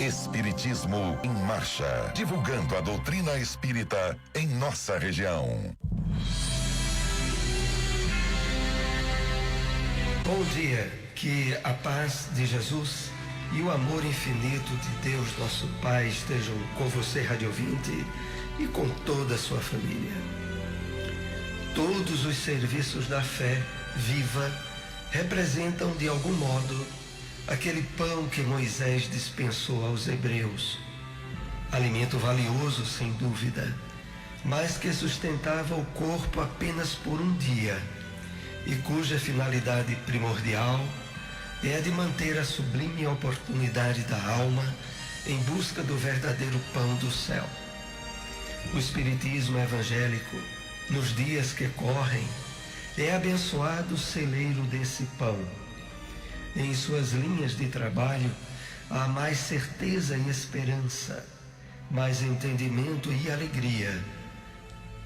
Espiritismo em Marcha, divulgando a doutrina espírita em nossa região. Bom dia, que a paz de Jesus e o amor infinito de Deus, nosso Pai, estejam com você, rádio ouvinte, e com toda a sua família. Todos os serviços da fé viva representam, de algum modo, aquele pão que Moisés dispensou aos hebreus. Alimento valioso, sem dúvida, mas que sustentava o corpo apenas por um dia e cuja finalidade primordial é a de manter a sublime oportunidade da alma em busca do verdadeiro pão do céu. O Espiritismo evangélico, nos dias que correm, é abençoado celeiro desse pão. Em suas linhas de trabalho há mais certeza e esperança, mais entendimento e alegria.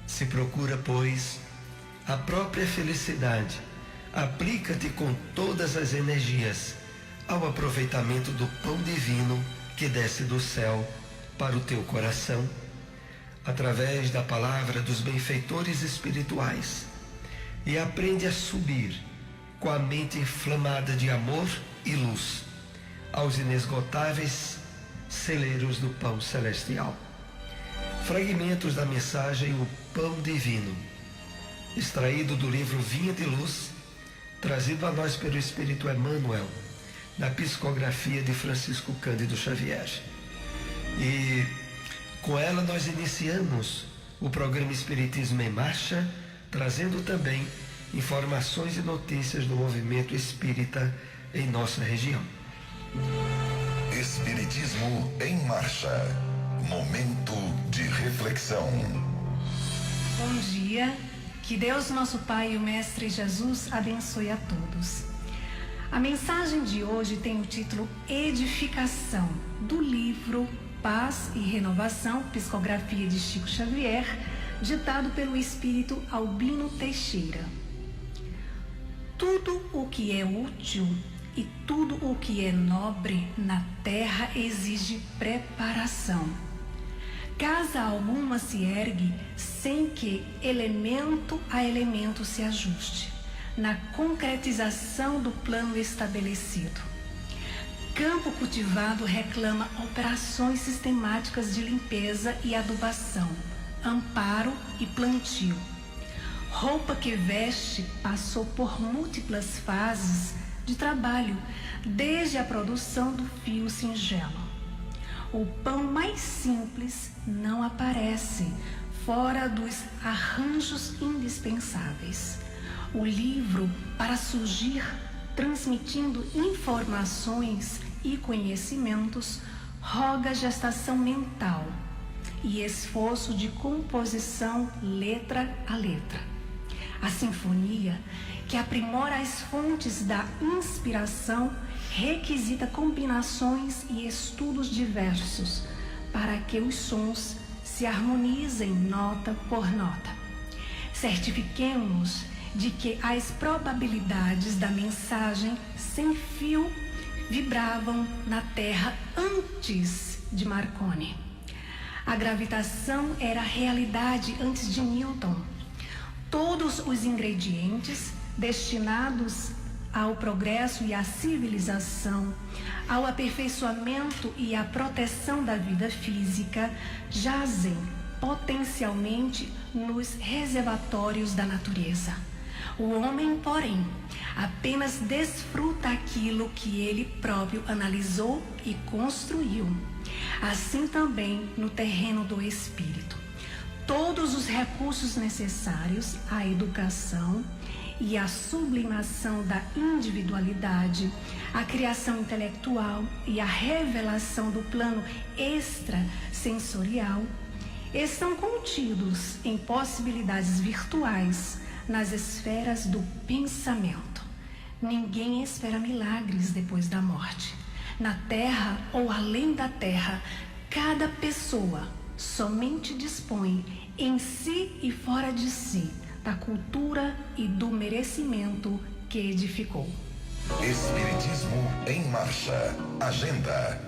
Se procura, pois, a própria felicidade, aplica-te com todas as energias ao aproveitamento do pão divino que desce do céu para o teu coração, através da palavra dos benfeitores espirituais, e aprende a subir com a mente inflamada de amor e luz aos inesgotáveis celeiros do pão celestial. Fragmentos da mensagem O Pão Divino, extraído do livro Vinha de Luz, trazido a nós pelo Espírito Emmanuel, na psicografia de Francisco Cândido Xavier. E com ela nós iniciamos o programa Espiritismo em Marcha, trazendo também informações e notícias do movimento espírita em nossa região. Espiritismo em Marcha, momento de reflexão. Bom dia, que Deus nosso Pai e o Mestre Jesus abençoe a todos. A mensagem de hoje tem o título Edificação, do livro Paz e Renovação, psicografia de Chico Xavier, ditado pelo espírito Albino Teixeira. Tudo o que é útil e tudo o que é nobre na terra exige preparação. Casa alguma se ergue sem que elemento a elemento se ajuste, na concretização do plano estabelecido. Campo cultivado reclama operações sistemáticas de limpeza e adubação, amparo e plantio. Roupa que veste passou por múltiplas fases de trabalho, desde a produção do fio singelo. O pão mais simples não aparece fora dos arranjos indispensáveis. O livro, para surgir, transmitindo informações e conhecimentos, roga gestação mental e esforço de composição letra a letra. A sinfonia, que aprimora as fontes da inspiração, requisita combinações e estudos diversos para que os sons se harmonizem nota por nota. Certifiquemo-nos de que as probabilidades da mensagem sem fio vibravam na Terra antes de Marconi. A gravitação era realidade antes de Newton. Todos os ingredientes destinados ao progresso e à civilização, ao aperfeiçoamento e à proteção da vida física, jazem potencialmente nos reservatórios da natureza. O homem, porém, apenas desfruta aquilo que ele próprio analisou e construiu. Assim também no terreno do espírito. Todos os recursos necessários à educação e à sublimação da individualidade, a criação intelectual e a revelação do plano extrasensorial estão contidos em possibilidades virtuais nas esferas do pensamento. Ninguém espera milagres depois da morte. Na terra ou além da terra, cada pessoa somente dispõe em si e fora de si da cultura e do merecimento que edificou. Espiritismo em Marcha. Agenda.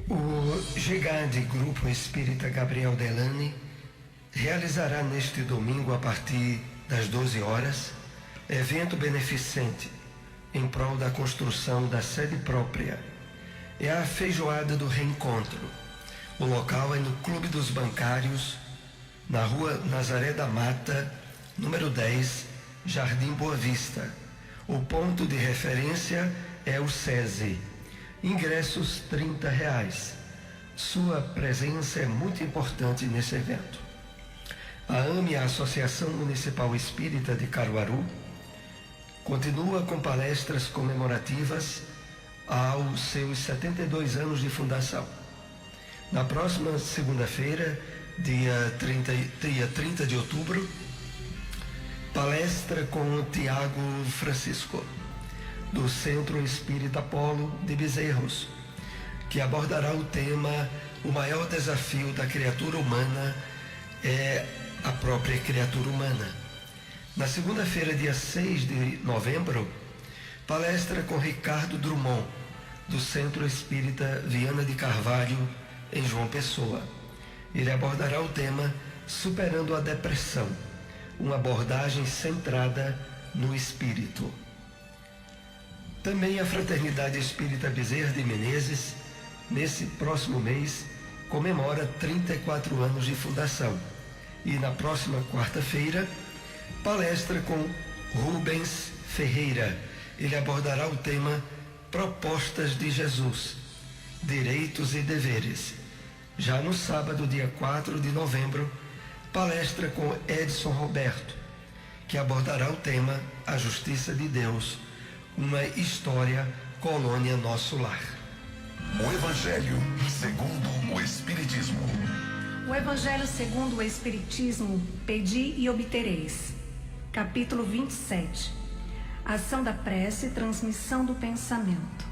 O gigante Grupo Espírita Gabriel Delane realizará neste domingo, a partir das 12 horas, evento beneficente em prol da construção da sede própria. É a Feijoada do Reencontro. O local é no Clube dos Bancários, na Rua Nazaré da Mata, número 10, Jardim Boa Vista. O ponto de referência é o SESI. Ingressos R$30. Sua presença é muito importante nesse evento. A AME, a Associação Municipal Espírita de Caruaru, continua com palestras comemorativas aos seus 72 anos de fundação. Na próxima segunda-feira, dia 30 de outubro, palestra com o Tiago Francisco, do Centro Espírita Polo de Bezerros, que abordará o tema: o maior desafio da criatura humana é a própria criatura humana. Na segunda-feira, dia 6 de novembro, palestra com Ricardo Drummond, do Centro Espírita Viana de Carvalho, em João Pessoa. Ele abordará o tema Superando a Depressão, uma abordagem centrada no espírito. Também a Fraternidade Espírita Bezerra de Menezes, nesse próximo mês, comemora 34 anos de fundação. E na próxima quarta-feira, palestra com Rubens Ferreira. Ele abordará o tema Propostas de Jesus, Direitos e Deveres. Já no sábado, dia 4 de novembro, palestra com Edson Roberto, que abordará o tema A Justiça de Deus, uma história, colônia, nosso lar. O Evangelho segundo o Espiritismo. O Evangelho segundo o Espiritismo, pedi e obtereis. Capítulo 27. Ação da prece, transmissão do pensamento.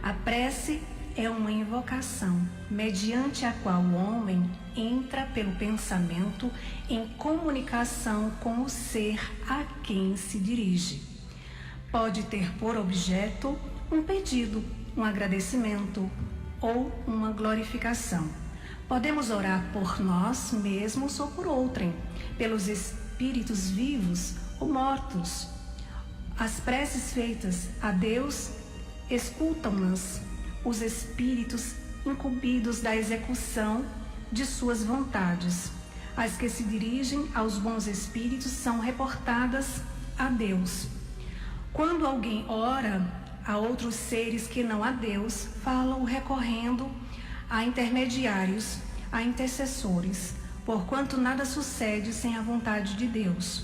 A prece é uma invocação, mediante a qual o homem entra pelo pensamento em comunicação com o ser a quem se dirige. Pode ter por objeto um pedido, um agradecimento ou uma glorificação. Podemos orar por nós mesmos ou por outrem, pelos espíritos vivos ou mortos. As preces feitas a Deus escutam-nas os espíritos incumbidos da execução de suas vontades. As que se dirigem aos bons espíritos são reportadas a Deus. Quando alguém ora a outros seres que não a Deus, falam recorrendo a intermediários, a intercessores, porquanto nada sucede sem a vontade de Deus.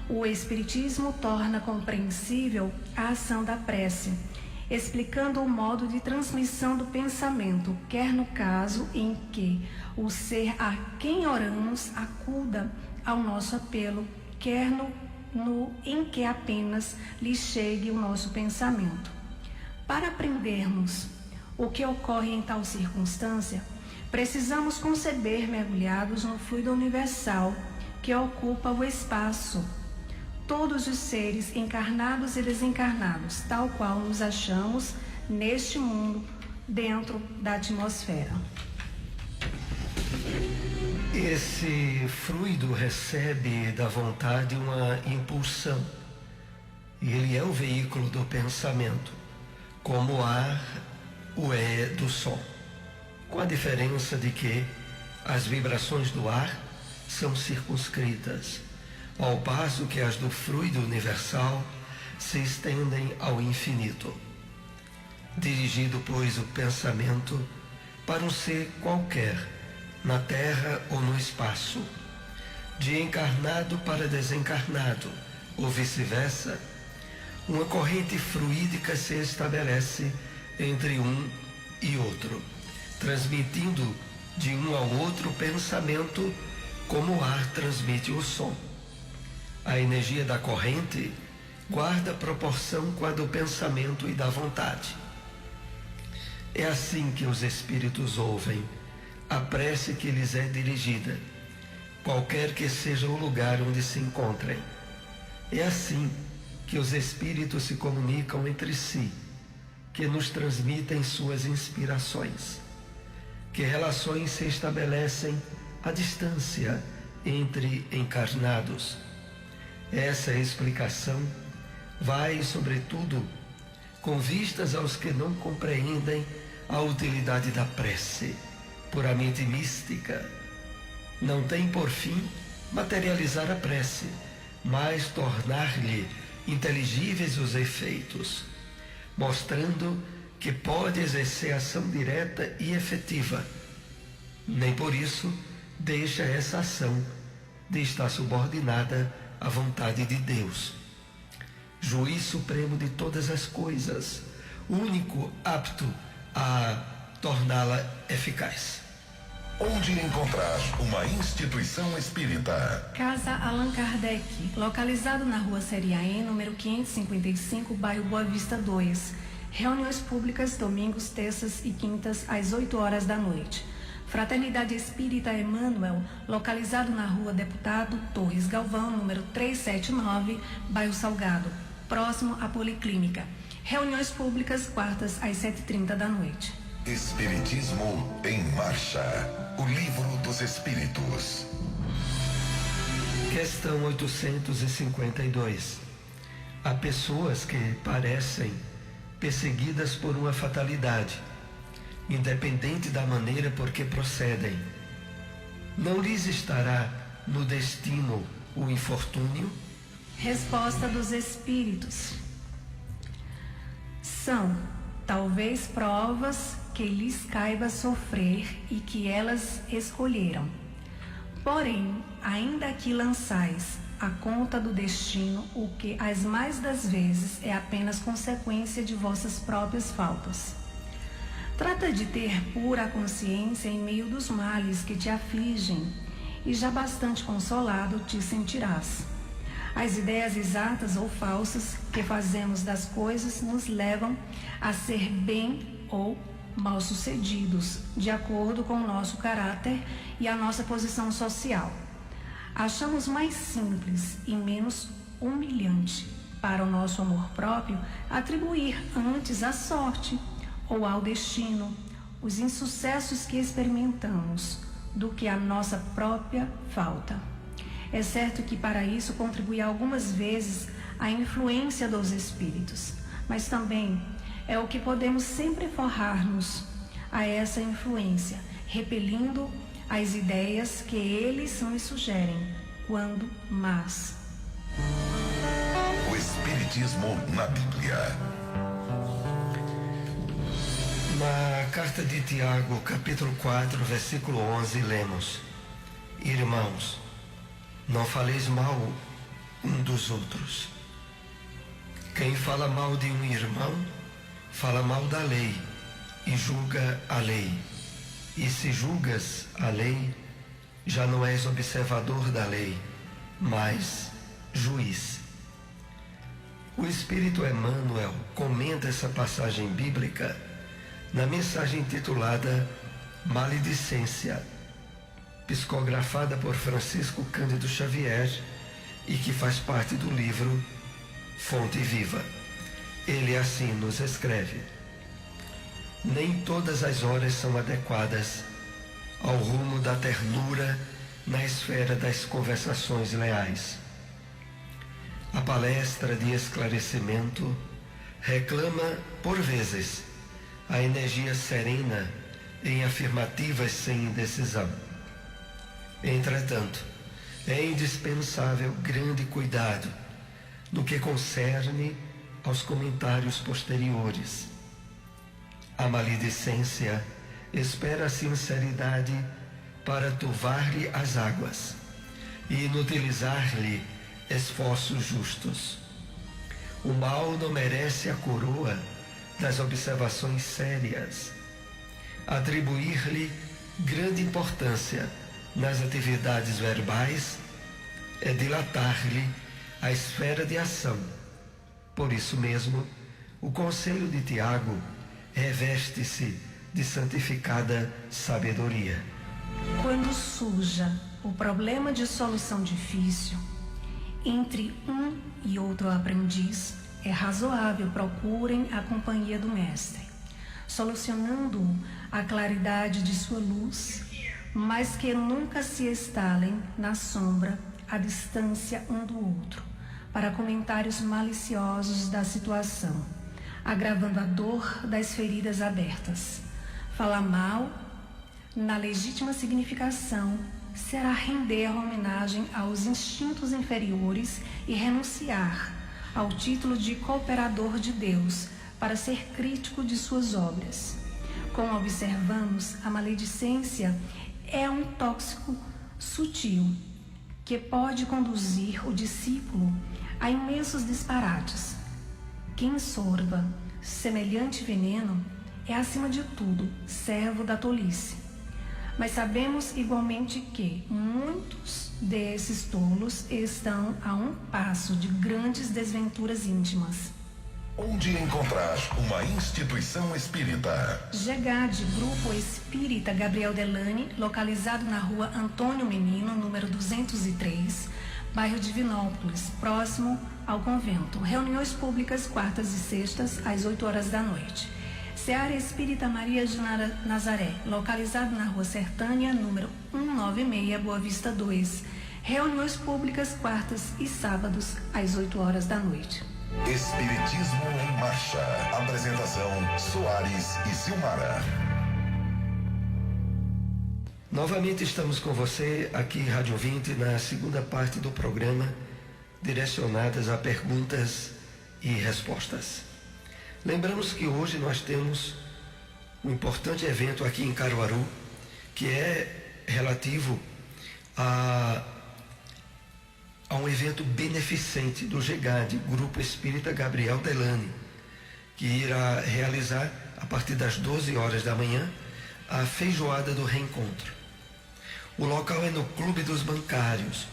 O Espiritismo torna compreensível a ação da prece, explicando o modo de transmissão do pensamento, quer no caso em que o ser a quem oramos acuda ao nosso apelo, quer no em que apenas lhe chegue o nosso pensamento. Para aprendermos o que ocorre em tal circunstância, precisamos conceber mergulhados no fluido universal que ocupa o espaço, todos os seres encarnados e desencarnados, tal qual nos achamos neste mundo, dentro da atmosfera. Esse fluido recebe da vontade uma impulsão, e ele é o veículo do pensamento, como o ar o é do som, com a diferença de que as vibrações do ar são circunscritas, ao passo que as do fluido universal se estendem ao infinito. Dirigido, pois, o pensamento para um ser qualquer, na terra ou no espaço, de encarnado para desencarnado, ou vice-versa, uma corrente fluídica se estabelece entre um e outro, transmitindo de um ao outro pensamento como o ar transmite o som. A energia da corrente guarda proporção com a do pensamento e da vontade. É assim que os espíritos ouvem a prece que lhes é dirigida, qualquer que seja o lugar onde se encontrem. É assim que os espíritos se comunicam entre si, que nos transmitem suas inspirações. que relações se estabelecem à distância entre encarnados. Essa explicação vai, sobretudo, com vistas aos que não compreendem a utilidade da prece, puramente mística. Não tem por fim materializar a prece, mas tornar-lhe inteligíveis os efeitos, mostrando que pode exercer ação direta e efetiva. Nem por isso deixa essa ação de estar subordinada à vontade de Deus, juiz supremo de todas as coisas, único apto a torná-la eficaz. Onde encontrar uma instituição espírita? Casa Allan Kardec, localizado na rua Seriaém, número 555, bairro Boa Vista 2. Reuniões públicas, domingos, terças e quintas, às 8 horas da noite. Fraternidade Espírita Emmanuel, localizado na rua Deputado Torres Galvão, número 379, bairro Salgado, próximo à Policlínica. Reuniões públicas, quartas, às 7h30 da noite. Espiritismo em Marcha. O Livro dos Espíritos. Questão 852. Há pessoas que parecem perseguidas por uma fatalidade, independente da maneira por que procedem. Não lhes estará no destino o infortúnio? Resposta dos Espíritos. São, talvez, provas que lhes caiba sofrer e que elas escolheram. Porém, ainda que lançais à conta do destino o que as mais das vezes é apenas consequência de vossas próprias faltas. Trata de ter pura consciência em meio dos males que te afligem, e já bastante consolado te sentirás. As ideias exatas ou falsas que fazemos das coisas nos levam a ser bem ou mal-sucedidos, de acordo com o nosso caráter e a nossa posição social. Achamos mais simples e menos humilhante para o nosso amor próprio atribuir antes à sorte ou ao destino os insucessos que experimentamos do que a nossa própria falta. É certo que para isso contribui algumas vezes a influência dos espíritos, mas também é o que podemos sempre forrar-nos a essa influência, repelindo as ideias que eles nos sugerem, quando más. O Espiritismo na Bíblia. Na carta de Tiago, capítulo 4, versículo 11, lemos: Irmãos, não faleis mal um dos outros. Quem fala mal de um irmão, fala mal da lei e julga a lei. E se julgas a lei, já não és observador da lei, mas juiz. O Espírito Emmanuel comenta essa passagem bíblica na mensagem intitulada Maledicência, psicografada por Francisco Cândido Xavier e que faz parte do livro Fonte Viva. Ele assim nos escreve: nem todas as horas são adequadas ao rumo da ternura na esfera das conversações leais. A palestra de esclarecimento reclama, por vezes, a energia serena em afirmativas sem indecisão. Entretanto, é indispensável grande cuidado no que concerne aos comentários posteriores. A maledicência espera a sinceridade para turvar-lhe as águas e inutilizar-lhe esforços justos. O mal não merece a coroa das observações sérias. Atribuir-lhe grande importância nas atividades verbais é dilatar-lhe a esfera de ação. Por isso mesmo, o conselho de Tiago reveste-se de santificada sabedoria. Quando surja o problema de solução difícil entre um e outro aprendiz, é razoável procurem a companhia do mestre. solucionando a claridade de sua luz, mas que nunca se estalem na sombra, à distância um do outro, para comentários maliciosos da situação, agravando a dor das feridas abertas. Falar mal, na legítima significação, será render homenagem aos instintos inferiores e renunciar ao título de cooperador de Deus para ser crítico de suas obras. Como observamos, a maledicência é um tóxico sutil que pode conduzir o discípulo a imensos disparates. Quem sorva semelhante veneno é, acima de tudo, servo da tolice. Mas sabemos igualmente que muitos desses tolos estão a um passo de grandes desventuras íntimas. Onde encontrar uma instituição espírita? GEGAD, Grupo Espírita Gabriel Delany, localizado na rua Antônio Menino, número 203, bairro Divinópolis, próximo ao convento. Reuniões públicas quartas e sextas, às 8 horas da noite. Seara Espírita Maria de Nazaré, localizado na rua Sertânia, número 196, Boa Vista 2. Reuniões públicas quartas e sábados, às 8 horas da noite. Espiritismo em Marcha. Apresentação: Soares e Silmara. Novamente estamos com você aqui, Rádio Ouvinte, na segunda parte do programa, direcionadas a perguntas e respostas. Lembramos que hoje nós temos um importante evento aqui em Caruaru, que é relativo a um evento beneficente do GEGAD, Grupo Espírita Gabriel Delany, que irá realizar, a partir das 12 horas da manhã, a feijoada do reencontro. O local é no Clube dos Bancários,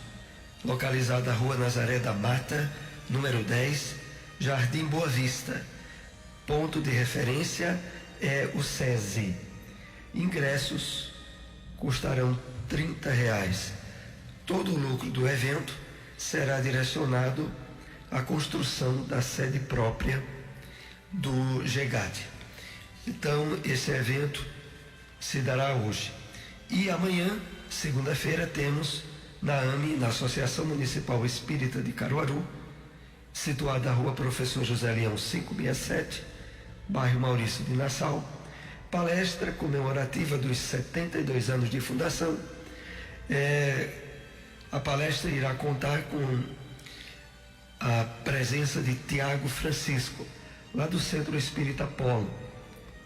localizado na Rua Nazaré da Mata, número 10, Jardim Boa Vista. Ponto de referência é o SESI. Ingressos custarão R$30. Todo o lucro do evento será direcionado à construção da sede própria do GEGAD. Então, esse evento se dará hoje. E amanhã, segunda-feira, temos na AME, na Associação Municipal Espírita de Caruaru, situada na Rua Professor José Leão 567, bairro Maurício de Nassau, palestra comemorativa dos 72 anos de fundação. A palestra irá contar com a presença de Tiago Francisco, lá do Centro Espírita Polo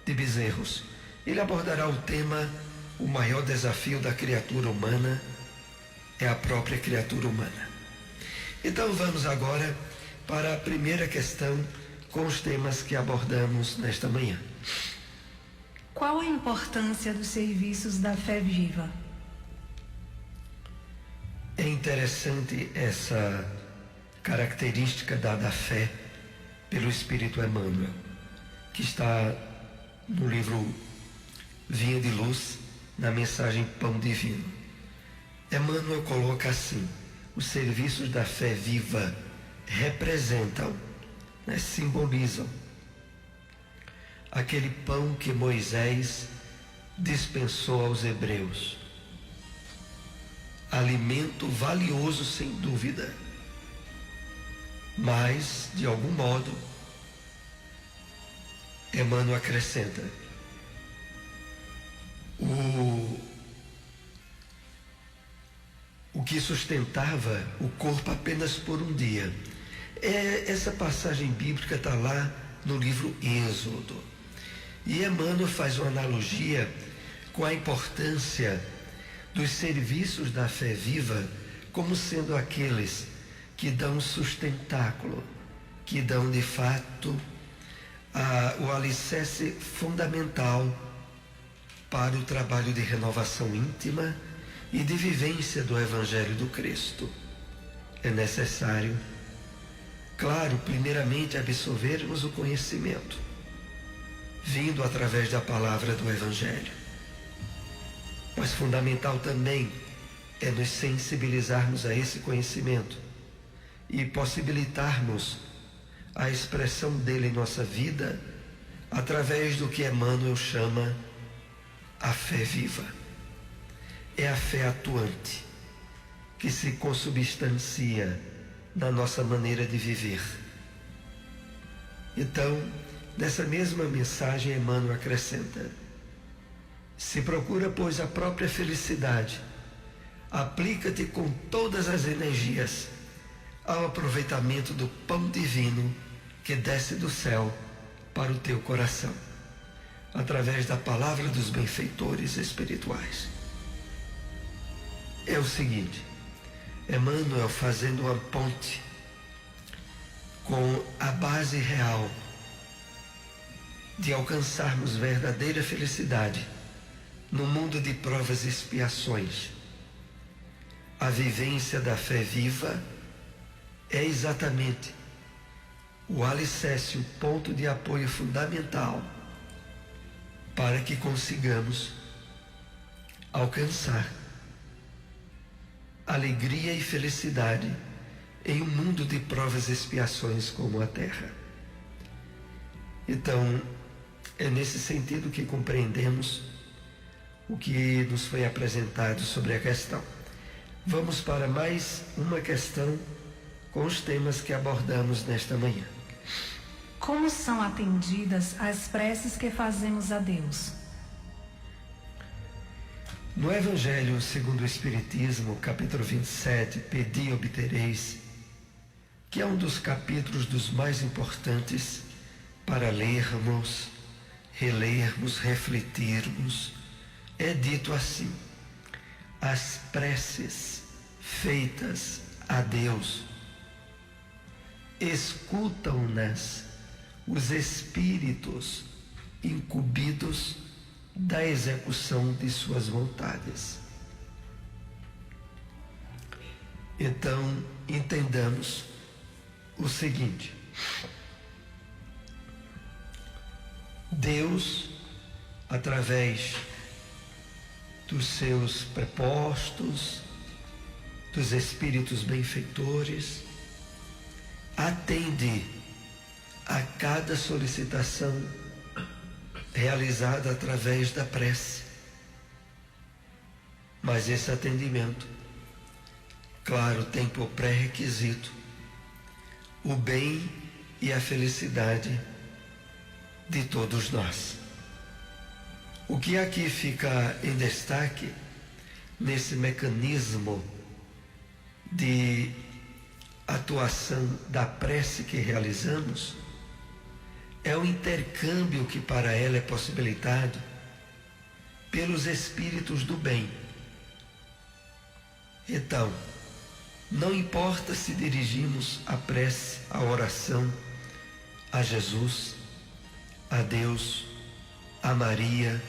de Bezerros. Ele abordará o tema: o maior desafio da criatura humana é a própria criatura humana. Então vamos agora para a primeira questão com os temas que abordamos nesta manhã. Qual a importância dos serviços da fé viva? É interessante essa característica dada à fé pelo Espírito Emmanuel, que está no livro Vinha de Luz, na mensagem Pão Divino. Emmanuel coloca assim: os serviços da fé viva representam, simbolizam aquele pão que Moisés dispensou aos hebreus. Alimento valioso, sem dúvida, mas, de algum modo, Emmanuel acrescenta: o que sustentava o corpo apenas por um dia. Essa passagem bíblica está lá no livro Êxodo. E Emmanuel faz uma analogia com a importância dos serviços da fé viva como sendo aqueles que dão sustentáculo, que dão de fato o alicerce fundamental para o trabalho de renovação íntima e de vivência do Evangelho do Cristo. É necessário, claro, primeiramente absorvermos o conhecimento, vindo através da palavra do Evangelho. Mas fundamental também é nos sensibilizarmos a esse conhecimento e possibilitarmos a expressão dele em nossa vida através do que Emmanuel chama a fé viva. É a fé atuante, que se consubstancia na nossa maneira de viver. Então, nessa mesma mensagem, Emmanuel acrescenta: se procura, pois, a própria felicidade, aplica-te com todas as energias ao aproveitamento do pão divino que desce do céu para o teu coração, através da palavra dos benfeitores espirituais. É o seguinte, Emmanuel fazendo uma ponte com a base real de alcançarmos verdadeira felicidade no mundo de provas e expiações. A vivência da fé viva é exatamente o alicerce, o ponto de apoio fundamental para que consigamos alcançar alegria e felicidade em um mundo de provas e expiações como a Terra. Então, é nesse sentido que compreendemos o que nos foi apresentado sobre a questão. Vamos para mais uma questão com os temas que abordamos nesta manhã. Como são atendidas as preces que fazemos a Deus? No Evangelho segundo o Espiritismo, capítulo 27, Pedi e obtereis, que é um dos capítulos dos mais importantes para lermos, relermos, refletirmos, é dito assim: as preces feitas a Deus, escutam-nas os espíritos incumbidos da execução de suas vontades. Então, entendamos o seguinte: Deus, através dos seus prepostos, dos espíritos benfeitores, atende a cada solicitação realizada através da prece. Mas esse atendimento, claro, tem por pré-requisito o bem e a felicidade de todos nós. O que aqui fica em destaque nesse mecanismo de atuação da prece que realizamos é o intercâmbio que para ela é possibilitado pelos espíritos do bem. Então, não importa se dirigimos a prece, a oração a Jesus, a Deus, a Maria,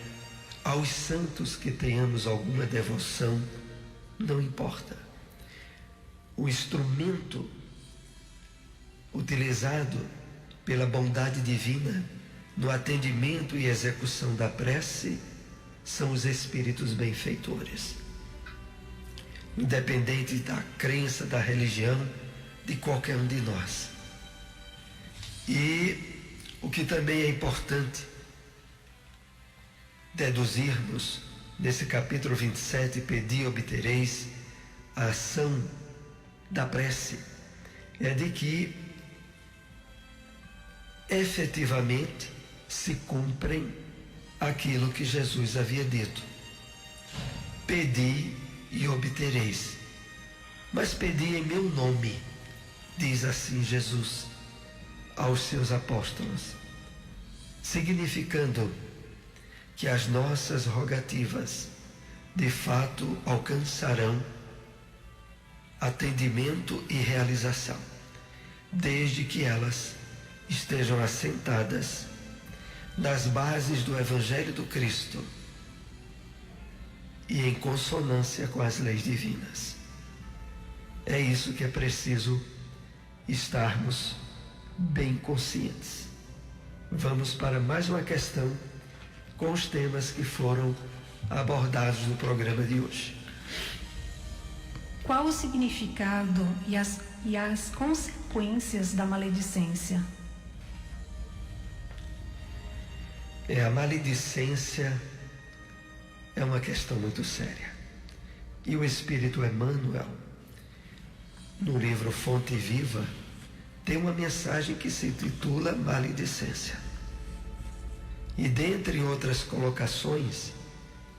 aos santos que tenhamos alguma devoção, não importa. O instrumento utilizado pela bondade divina no atendimento e execução da prece são os espíritos benfeitores. Independente da crença, da religião de qualquer um de nós. E o que também é importante deduzirmos nesse capítulo 27, Pedi e obtereis, a ação da prece, é de que efetivamente se cumprem aquilo que Jesus havia dito: pedi e obtereis. Mas pedi em meu nome, diz assim Jesus aos seus apóstolos, significando que as nossas rogativas de fato alcançarão atendimento e realização, desde que elas estejam assentadas nas bases do Evangelho do Cristo e em consonância com as leis divinas. É isso que é preciso estarmos bem conscientes. Vamos para mais uma questão com os temas que foram abordados no programa de hoje. Qual o significado e as consequências da maledicência? A maledicência é uma questão muito séria. E o Espírito Emmanuel, no livro Fonte Viva, tem uma mensagem que se intitula Maledicência. E dentre outras colocações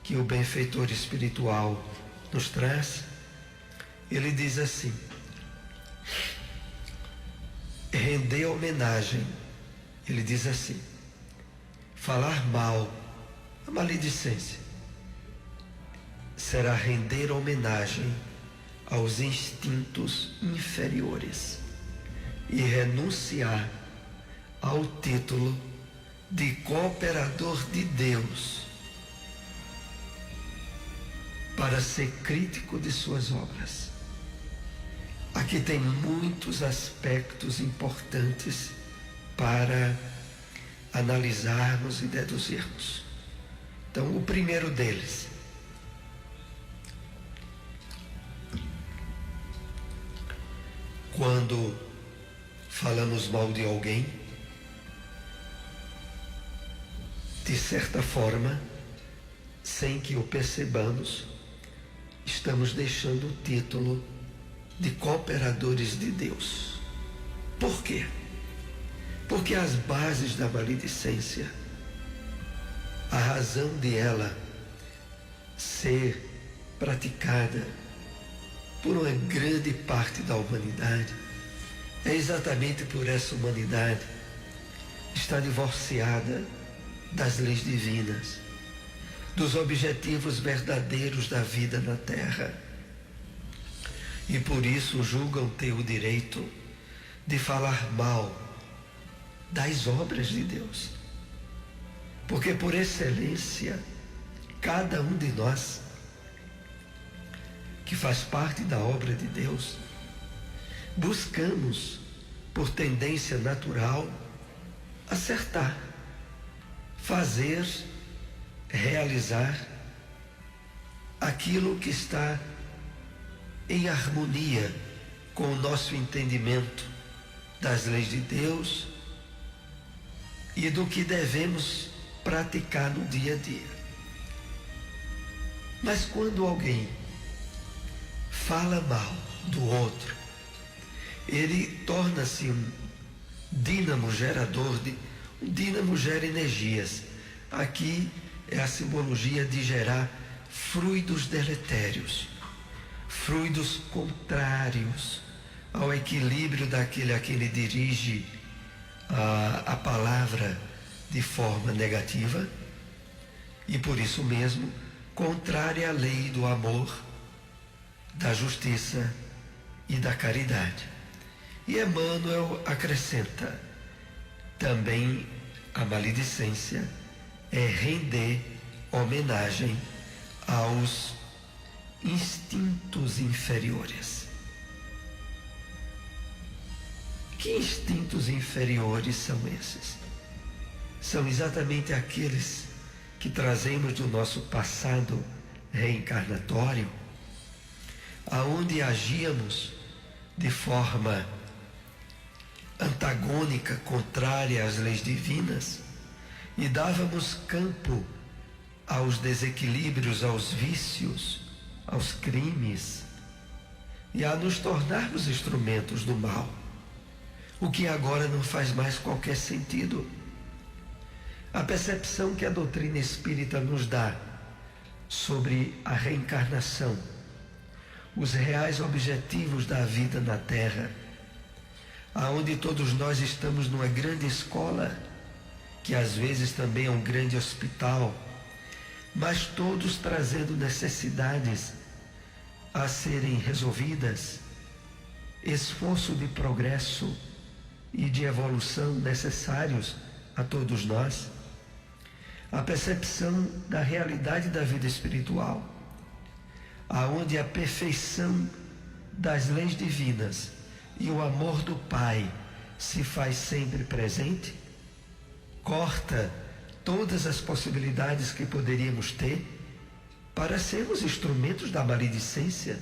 que o benfeitor espiritual nos traz, ele diz assim: render homenagem, ele diz assim, falar mal, a maledicência, será render homenagem aos instintos inferiores e renunciar ao título de cooperador de Deus para ser crítico de suas obras. Aqui tem muitos aspectos importantes para analisarmos e deduzirmos. Então, o primeiro deles, quando falamos mal de alguém, de certa forma, sem que o percebamos, estamos deixando o título de cooperadores de Deus. Por quê? Porque as bases da maledicência, a razão de ela ser praticada por uma grande parte da humanidade, é exatamente por essa humanidade estar divorciada das leis divinas, dos objetivos verdadeiros da vida na terra. E por isso julgam ter o direito de falar mal das obras de Deus. Porque por excelência, cada um de nós que faz parte da obra de Deus, buscamos, por tendência natural, acertar, fazer, realizar aquilo que está em harmonia com o nosso entendimento das leis de Deus e do que devemos praticar no dia a dia. Mas quando alguém fala mal do outro, ele torna-se um dínamo gerador, um dínamo gera energias. Aqui é a simbologia de gerar fluidos deletérios, fluidos contrários ao equilíbrio daquele a quem ele dirige a palavra de forma negativa, e por isso mesmo contrária à lei do amor, da justiça e da caridade. E Emmanuel acrescenta: também a maledicência é render homenagem aos instintos inferiores. Que instintos inferiores são esses? São exatamente aqueles que trazemos do nosso passado reencarnatório, aonde agíamos de forma antagônica, contrária às leis divinas, e dávamos campo aos desequilíbrios, aos vícios, aos crimes, e a nos tornarmos instrumentos do mal, o que agora não faz mais qualquer sentido. A percepção que a doutrina espírita nos dá sobre a reencarnação, os reais objetivos da vida na Terra, aonde todos nós estamos numa grande escola, que às vezes também é um grande hospital, mas todos trazendo necessidades a serem resolvidas, esforço de progresso e de evolução necessários a todos nós, a percepção da realidade da vida espiritual, aonde a perfeição das leis divinas e o amor do Pai se faz sempre presente, corta todas as possibilidades que poderíamos ter para sermos instrumentos da maledicência,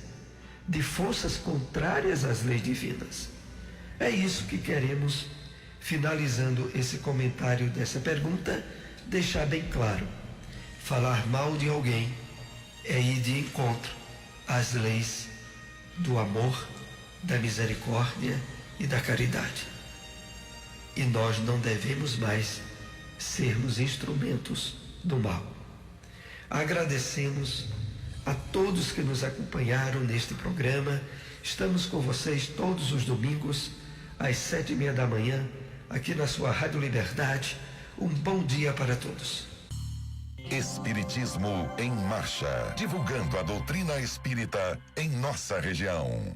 de forças contrárias às leis divinas. É isso que queremos, finalizando esse comentário dessa pergunta, deixar bem claro: falar mal de alguém é ir de encontro às leis do amor, da misericórdia e da caridade. E nós não devemos mais sermos instrumentos do mal. Agradecemos a todos que nos acompanharam neste programa. Estamos com vocês todos os domingos, às 7h30 da manhã, aqui na sua Rádio Liberdade. Um bom dia para todos. Espiritismo em Marcha, divulgando a doutrina espírita em nossa região.